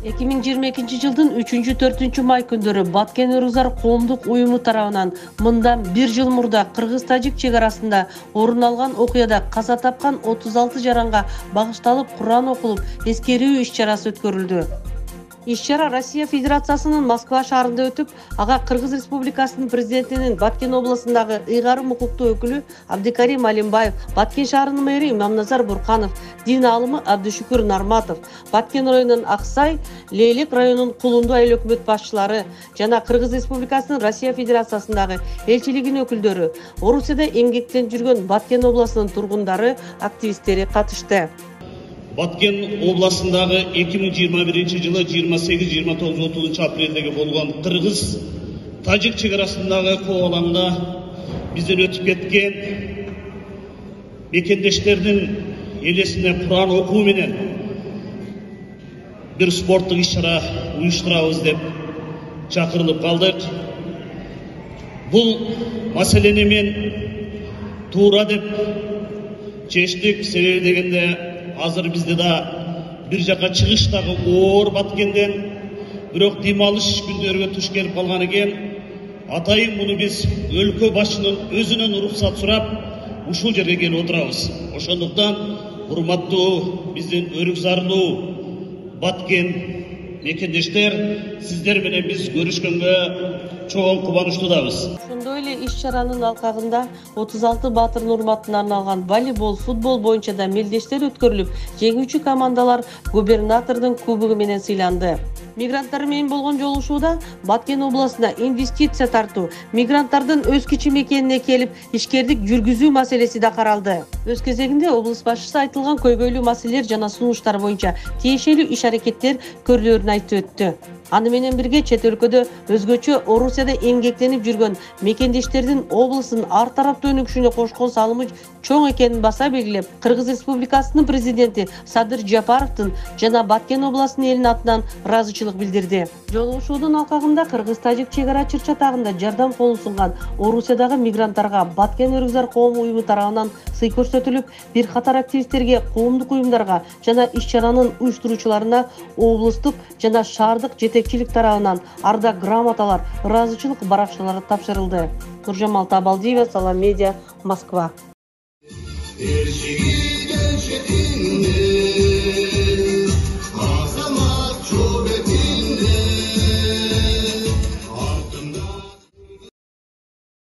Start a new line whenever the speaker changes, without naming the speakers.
2022 жылдын 3-4 май күндөрү Баткен Өрүзар коомдук уюму тарабынан мындан 1 жыл мурда кыргыз-тажик чек арасында орун алган окуяда каза тапкан 36 жаранга багышталып Куран окулуп эскерүү иш-чарасы өткөрүлдү. Иш-чара Россия Федерациясынын Москва шаарында өтүп, ага Кыргыз Республикасынын президентинин Баткен областындагы ыйгарым укуктуу өкүлү Абдикарим Алимбаев, Баткен шаарынын мэри Имамназар Бурканов, дин алымы Абдышүкүр Нарматов, Баткен районунун Аксай, Лейлек районунун Кулунду айыл өкмөт башчылары жана Кыргыз Республикасынын Россия Федерациясындагы элчилигинин өкүлдөрү, Орусияда эмгектенип жүргөн Баткен областынын тургундары, активисттери катышты.
Баткен областындагы 2021 жылы 28-29-30 апрелдеги болгон Кыргыз-Тажик чек арасындагы кооламда бизден өтүп кеткен мекендештердин элесине Куран окуу менен бир спорттук иш-чара уюштурабыз деп чакырылып калдык. Бул маселени мен туура деп чечтик, себеби дегенде азыр бизде да бир жака чыгыштагы оор Баткенден бирок дем алыш күндөргө туш келип калган экен. Атайын муну биз өлкө башчынын өзүнөн уруксат сурап ушул жерге келип отурабыз. Ошондуктан урматтуу биздин өрүкзарлуу Баткен мекендештер, сиздер менен биз көрүшкөнгө чоң кубанычтуубыз.
Ошондой эле иш-чаранын алкагында 36 баатырдын урматына арналган волейбол, футбол боюнча да мелдештер өткөрүлүп, жеңүүчү командалар губернатордун кубогу менен сыйланды. Мигранттар менен болгон жолугушууда Баткен областына инвестиция тартуу, мигранттардын өз кичи мекенине келип ишкердик жүргүзүү маселеси да каралды. Өз кезегинде облус башчысы айтылган көйгөйлүү маселелер жана сунуштар боюнча тиешелүү иш-аракеттер көрүлөрүн айтып өттү. Аны менен бирге чет өлкөдө өзгөчө Орусияда эмгектенип жүргөн мекендештердин облустун ар тараптуу өнүгүшүнө кошкон салымы чоң экенин баса белгилеп, Кыргыз Республикасынын президенти Садыр Жапаровдун жана Баткен областынын элинин атынан ыраазычылык билдирди. Жолугушуунун алкагында Кыргыз-Тажик чек ара чыр-чатагында жардам колун сунган Орусиядагы мигранттарга Баткен Өрүзар коому уюму тарабынан сый көрсөтүлүп, бир катар активисттерге, коомдук уюмдарга жана иш-чаранын уюштуруучуларына облустук жана шаардык жетекчилик тарабынан арда грамоталар, ыраазычылык баракчалары тапшырылды. Нуржамал Табалдиева, Салам Медиа, Москва.
Erşeği gençliğinde